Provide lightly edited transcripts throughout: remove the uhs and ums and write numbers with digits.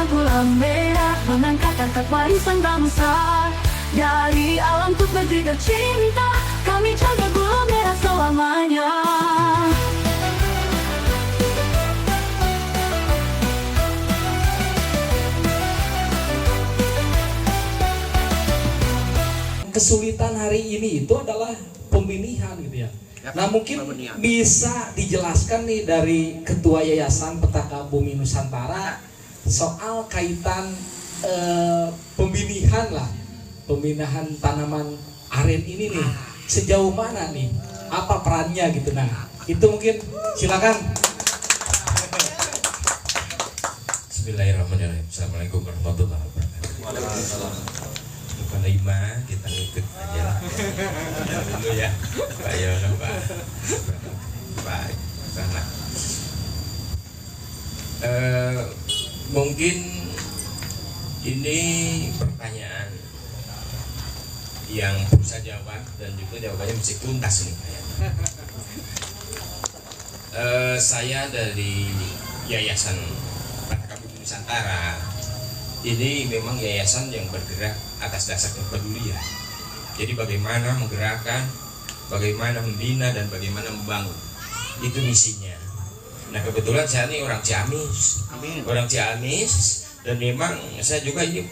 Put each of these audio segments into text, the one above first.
gula merah, mengangkat harkat warisan bangsa. Dari alam untuk negeri tercinta, kami jaga gula merah selamanya. Kesulitan hari ini itu adalah pemilihan gitu ya. Nah mungkin bisa dijelaskan nih dari Ketua Yayasan Petaka Bumi Nusantara soal kaitan pemilihan lah, pembinahan tanaman aren ini nih sejauh mana nih, apa perannya gitu. Nah itu mungkin silakan. Bismillahirrahmanirrahim. Assalamualaikum warahmatullahi wabarakatuh. Bukan lima, kita ngikut aja lah. Dulu ya, Pak Yono, Pak sana. Mungkin ini pertanyaan yang bisa jawab dan juga jawabannya mesti tuntas nih. Saya dari Yayasan Petaka Bumi Nusantara. Ini memang yayasan yang bergerak atas dasar kepedulian. Jadi bagaimana menggerakkan, bagaimana membina, dan bagaimana membangun. Itu misinya. Nah kebetulan saya ini orang Ciamis. Orang Ciamis, dan memang saya juga ini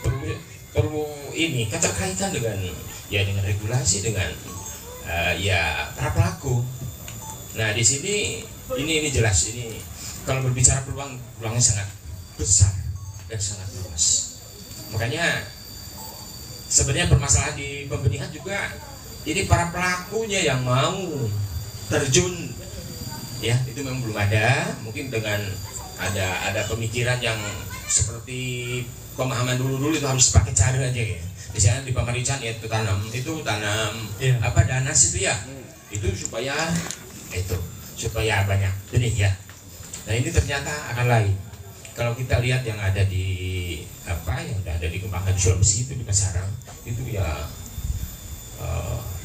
perlu ini keterkaitan dengan dengan regulasi, dengan ya para pelaku. Nah di sini ini jelas, ini kalau berbicara peluangnya sangat besar dan sangat luas. Makanya sebenarnya permasalahan di pembenihan juga ini para pelakunya yang mau terjun ya, itu memang belum ada. Mungkin dengan ada pemikiran yang seperti pemahaman dulu itu harus pakai cara aja ya. Misalnya di pemarican ya itu tanam apa danas itu ya. Itu supaya banyak benih ya. Nah ini ternyata akan lain. Kalau kita lihat yang ada di yang ada di Kembangan Sulawesi itu di Pasarang itu ya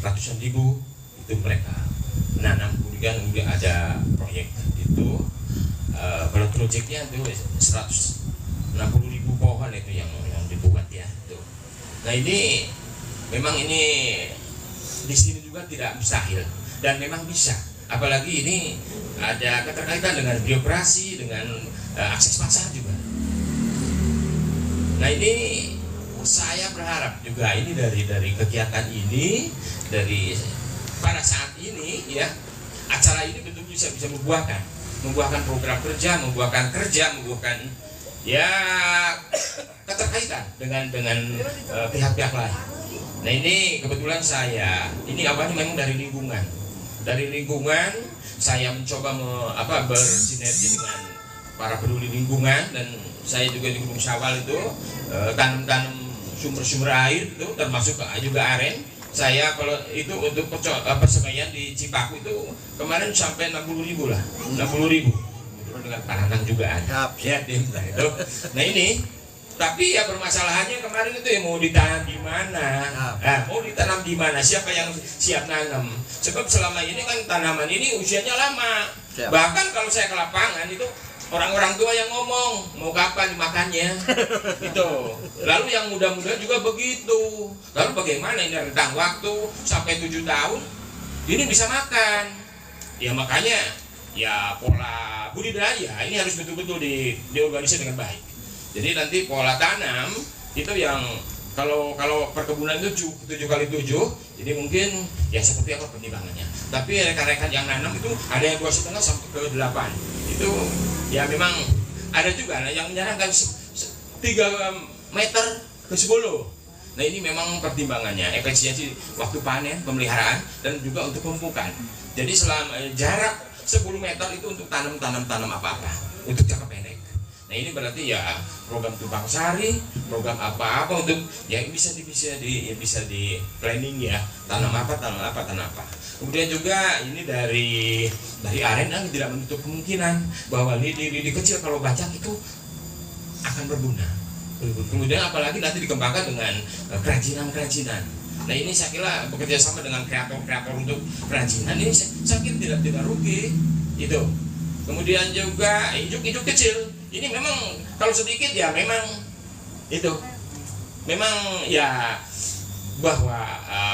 ratusan ribu itu mereka menanam. Kemudian ada proyek itu kalau proyeknya itu 160.000 pohon itu yang dibuat ya itu. Nah ini memang ini di sini juga tidak mustahil dan memang bisa, apalagi ini ada keterkaitan dengan birokrasi, dengan akses pasar juga. Nah ini saya berharap juga ini dari kegiatan ini, dari pada saat ini ya, acara ini betul bisa membuahkan program kerja, membuahkan ya keterkaitan dengan pihak-pihak lain. Nah ini kebetulan saya ini awalnya memang dari lingkungan saya mencoba bersinergi dengan para peduli lingkungan, dan saya juga di Gunung Syawal itu tanam sumber-sumber air itu termasuk juga aren. Saya kalau itu untuk persemaian di Cipaku itu kemarin sampai 60.000 lah, 60.000 dengan Paranang juga ada ya itu. Nah ini tapi ya permasalahannya kemarin itu ya mau ditanam di mana, siapa yang siap nanam, sebab selama ini kan tanaman ini usianya lama. Bahkan kalau saya ke lapangan itu orang-orang tua yang ngomong mau kapan dimakannya itu. Lalu yang muda-muda juga begitu. Lalu bagaimana ini rentang waktu sampai 7 tahun ini bisa makan ya. Makanya ya pola budidaya ini harus betul-betul diorganisasi dengan baik. Jadi nanti pola tanam itu yang kalau perkebunan itu 7x7, jadi mungkin ya seperti apa pertimbangannya. Tapi rekan-rekan yang nanam itu ada yang 2,5 sampai ke 8. Itu ya memang ada juga yang menyarankan 3 meter ke 10. Nah ini memang pertimbangannya, efisiensi waktu panen, pemeliharaan, dan juga untuk pemupukan. Jadi selama jarak 10 meter itu untuk tanam apa-apa, untuk jangka pendek. Nah ini berarti ya program tumpang sari, program apa-apa untuk ya bisa di planning ya, tanam apa. Kemudian juga ini dari aren tidak menutup kemungkinan bahwa lidi kecil kalau banyak itu akan berguna. Kemudian apalagi nanti dikembangkan dengan kerajinan. Nah ini saya kira bekerja sama dengan kreator untuk kerajinan ini saya kira tidak rugi itu. Kemudian juga ijuk kecil Ini memang kalau sedikit ya memang itu, memang ya bahwa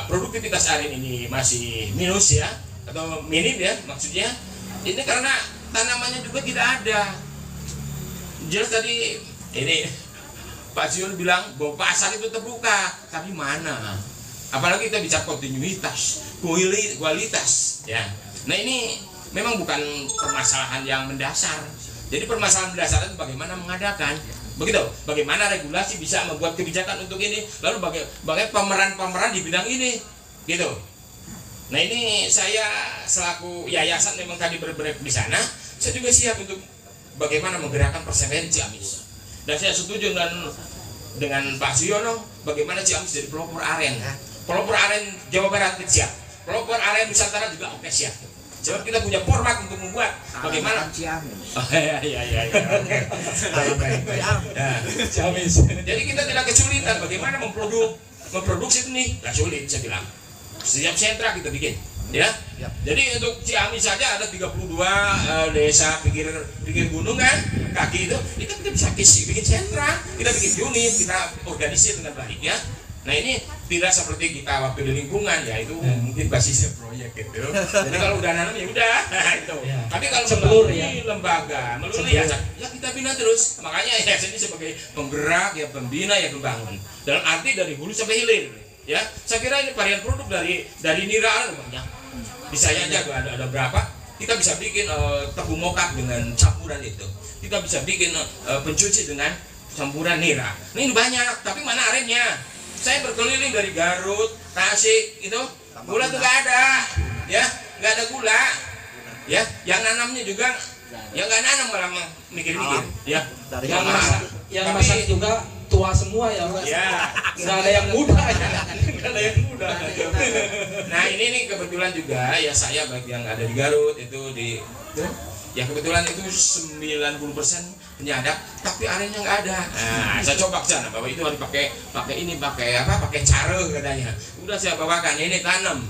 produktivitas aren ini masih minus ya, atau minim ya maksudnya. Ini karena tanamannya juga tidak ada. Jelas tadi ini Pak Zion bilang bahwa pasar itu terbuka, tapi mana? Apalagi kita bicara kontinuitas, kualitas ya. Nah ini memang bukan permasalahan yang mendasar. Jadi permasalahan mendasar itu bagaimana mengadakan, begitu. Bagaimana regulasi bisa membuat kebijakan untuk ini, lalu bagaimana pemeran-pemeran di bidang ini, gitu. Nah ini saya selaku yayasan memang tadi bergerak di sana, saya juga siap untuk bagaimana menggerakkan persebaya Ciamis. Dan saya setuju dengan Pak Siono bagaimana Ciamis jadi pelopor aren. Pelopor aren Jawa Barat siap, pelopor aren Nusantara juga oke siap. Sebab kita punya format untuk membuat bagaimana Ciamis. Oh, iya. Ciamis. Jadi kita tidak kesulitan bagaimana memproduksi ini, nggak sulit saya bilang. Setiap sentra kita bikin, ya. Jadi untuk Ciamis saja ada 32 desa pinggir gunung kan, kaki itu kita bisa bikin sentra, kita bikin unit, kita organisir dengan baik ya. Nah ini tidak seperti kita waktu di lingkungan ya, itu mungkin basisnya proyek gitu. Jadi kalau udah nanam ya udah itu. Tapi kalau melalui lembaga, melalui yayasan, ya kita bina terus. Makanya yayasan ini sebagai penggerak, ya pembina, ya pembangun. Dalam arti dari hulu sampai hilir. Ya, saya kira ini varian produk dari nira banyak. Bisa aja ada berapa? Kita bisa bikin tebu mokat dengan campuran itu. Kita bisa bikin pencuci dengan campuran nira. Nah, ini banyak, tapi mana arennya? Saya berkeliling dari Garut, Tasik, itu gula tuh nggak ada, ya, nggak ada gula, ya. Yang nanamnya juga, yang nggak nanam malah mikir-mikir, ya. Yang masak juga tua semua ya, Mas. Ya, nggak ada yang muda ya. Nggak ada yang muda. Nah ini nih kebetulan juga ya, saya bagi yang ada di Garut itu ya kebetulan itu 90% penyadap, tapi arennya nggak ada. Nah, saya coba ke sana bahwa itu harus pakai cara katanya. Udah saya bawakan, ini tanam.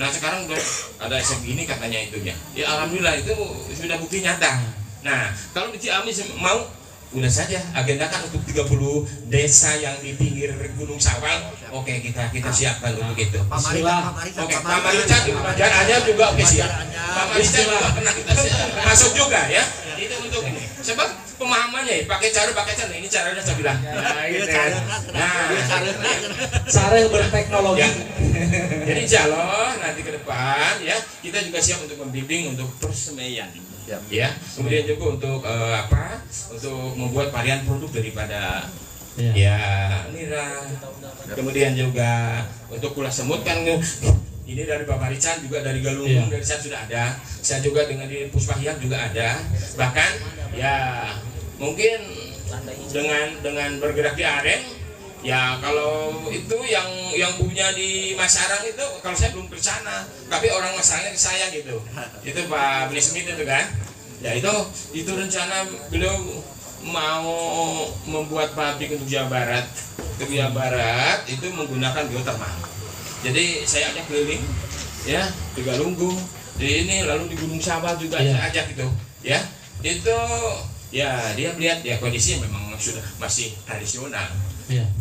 Nah sekarang udah ada segini katanya itunya. Ya alhamdulillah itu sudah bukti nyata. Nah kalau di Ciamis mau, udah saja agendakan untuk 30 desa yang di pinggir Gunung Sawal. Oke, kita siapkan untuk itu. Pak Marican di Banjar Anyar juga oke siap. Pak Marican juga pernah kita masuk juga ya. Itu untuk ini. Sebab pemahamannya ya, pakai cara ini caranya saya bilang. Nah, gitu. Cara berteknologi. Ya. Jadi insyaallah nanti ke depan ya kita juga siap untuk membimbing untuk persemaian. Ya, kemudian juga untuk untuk membuat varian produk daripada ya nira. Kemudian juga untuk kulah semut kan ini dari Pak Marican, juga dari Galunggung, dari saya sudah ada. Saya juga dengan di Puspahyang juga ada. Bahkan ya mungkin dengan bergerak di aren ya, kalau itu yang punya di Masarang itu, kalau saya belum ke sana, tapi orang Masarangnya ke saya gitu. Itu Pak Beli Smith itu kan. Ya itu rencana beliau mau membuat pabrik untuk Jawa Barat. Untuk Jawa Barat itu menggunakan geotermal. Jadi saya ajak keliling ya di Galunggung, di ini lalu di Gunung Sawal juga saya ajak gitu. Ya. Itu ya dia melihat ya kondisinya memang sudah masih tradisional.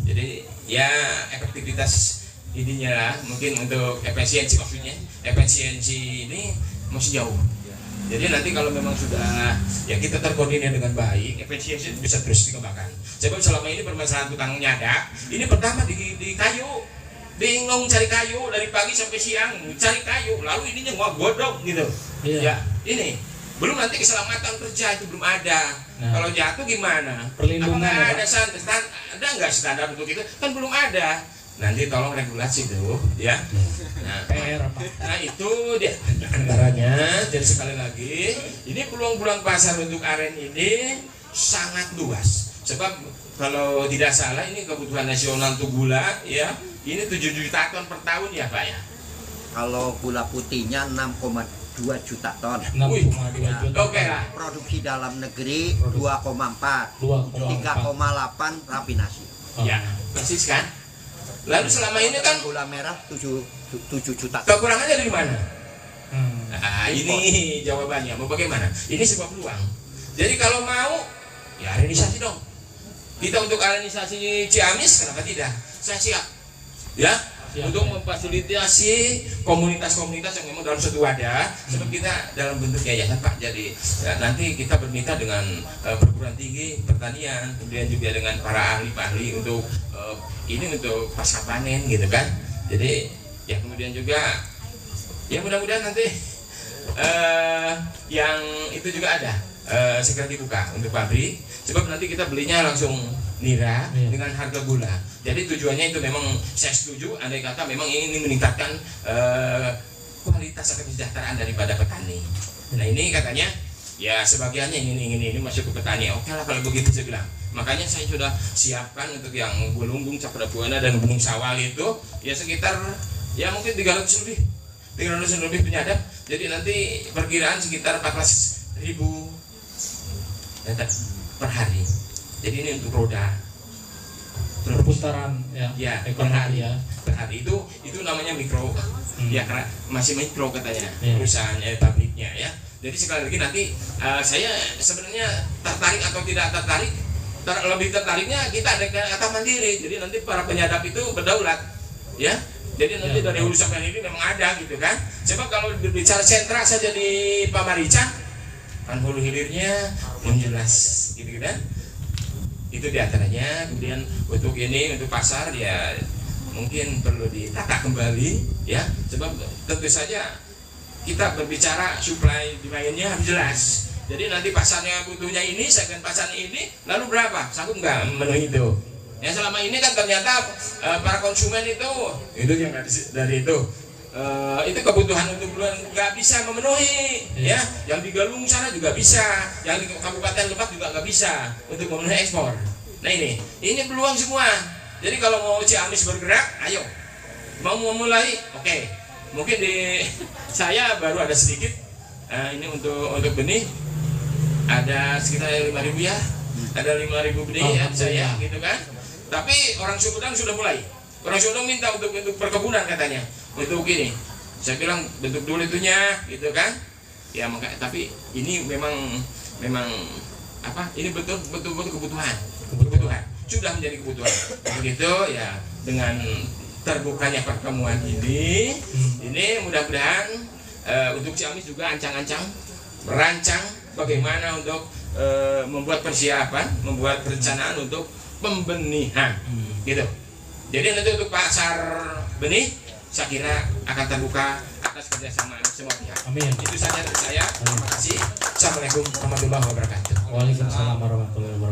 Jadi ya efektivitas ininya lah, mungkin untuk efisiensi maksudnya, efisiensi ini masih jauh. Jadi nanti kalau memang sudah ya kita terkoordinir dengan baik, efisiensi bisa terus dikembangkan. Sebab selama ini permasalahan tukang nyadak, ini pertama di kayu, bingung cari kayu dari pagi sampai siang, cari kayu, lalu ininya wah godok gitu. Ya ini belum nanti keselamatan kerja itu belum ada. Kalau jatuh gimana? Perlindungan ada ada nggak standar untuk itu? Kan belum ada. Nanti tolong regulasi tuh, ya. Nah, PR apa? Nah itu dia antaranya. Jadi sekali lagi, ini peluang pasar untuk aren ini sangat luas. Sebab kalau tidak salah ini kebutuhan nasional untuk gula, ya, ini 7 juta ton per tahun ya Pak ya. Kalau gula putihnya 6,2 juta ton. 6,2 juta. Oke lah. Produksi dalam negeri 2,4, 3,8 rafinasi. Ya, persis kan? Lalu selama ini kan gula merah 7 juta ton. kekurangannya dari mana? Nah, ini jawabannya. Mau bagaimana? Ini sebuah peluang. Jadi kalau mau ya arenisasi dong. Kita untuk arenisasi Ciamis, kenapa tidak? Saya siap, ya, untuk memfasilitasi komunitas-komunitas yang memang dalam satu wadah. Sebab kita dalam bentuk yayasan Pak, jadi ya, nanti kita bermitra dengan perguruan tinggi pertanian, kemudian juga dengan para ahli-ahli untuk ini untuk pasca panen gitu kan. Jadi ya kemudian juga ya mudah-mudahan nanti yang itu juga ada segera dibuka untuk pabrik, sebab nanti kita belinya langsung nira dengan harga gula. Jadi tujuannya itu memang saya setuju, andai kata memang ingin meningkatkan kualitas atau kesejahteraan daripada petani. Nah ini katanya ya sebagiannya ingin ini masuk ke petani. Oke lah kalau begitu saya bilang. Makanya saya sudah siapkan untuk yang Bulungbung, Capada Buana dan Gunung Sawal itu ya sekitar ya mungkin 300 lebih penyadap. Jadi nanti perkiraan sekitar 14.000 per hari. Jadi ini untuk roda perputaran ya per ekonomi hari. Per hari itu namanya mikro. Ya karena masih mikro katanya perusahaannya, pabriknya ya. Jadi sekali lagi nanti saya sebenarnya tertarik atau tidak tertarik, lebih tertariknya kita ada kata mandiri. Jadi nanti para penyadap itu berdaulat ya. Jadi nanti dari hulu sampai hilir memang ada gitu kan. Sebab kalau berbicara sentra saja di Pamarican kan hulu hilirnya belum jelas gitu kan. Itu diantaranya. Kemudian untuk ini untuk pasar ya mungkin perlu ditata kembali ya. Sebab tentu saja kita berbicara supply demand-nya harus jelas. Jadi nanti pasarnya butuhnya ini, segmen pasarnya ini, lalu berapa? Sanggup nggak memenuhi itu? Ya selama ini kan ternyata para konsumen itu yang dari itu kebutuhan untuk bulan nggak bisa memenuhi, ya. Yang di Galung sana juga bisa, yang di Kabupaten Lebak juga nggak bisa untuk memenuhi ekspor. Nah ini peluang semua. Jadi kalau mau Ciamis bergerak, ayo. Mau memulai, oke. Mungkin di saya baru ada sedikit. Ini untuk benih ada sekitar 5.000 ya. Ada 5.000 benih ya saya gitu kan. Tapi orang Sumedang sudah mulai. Orang Sumedang minta untuk perkebunan katanya. Untuk ini. Saya bilang bentuk dulu itunya gitu kan. Ya tapi ini memang apa? Ini betul kebutuhan. Sudah menjadi kebutuhan. Begitu ya dengan terbukanya pertemuan ini mudah-mudahan untuk Ciamis juga ancang-ancang merancang bagaimana untuk membuat persiapan, membuat perencanaan untuk pembenihan, gitu. Jadi nanti untuk pasar benih, saya kira akan terbuka atas kerjasama semua pihak. Amin. Itu saja dari saya. Terima kasih. Assalamualaikum warahmatullahi wabarakatuh. Waalaikumsalam warahmatullahi wabarakatuh.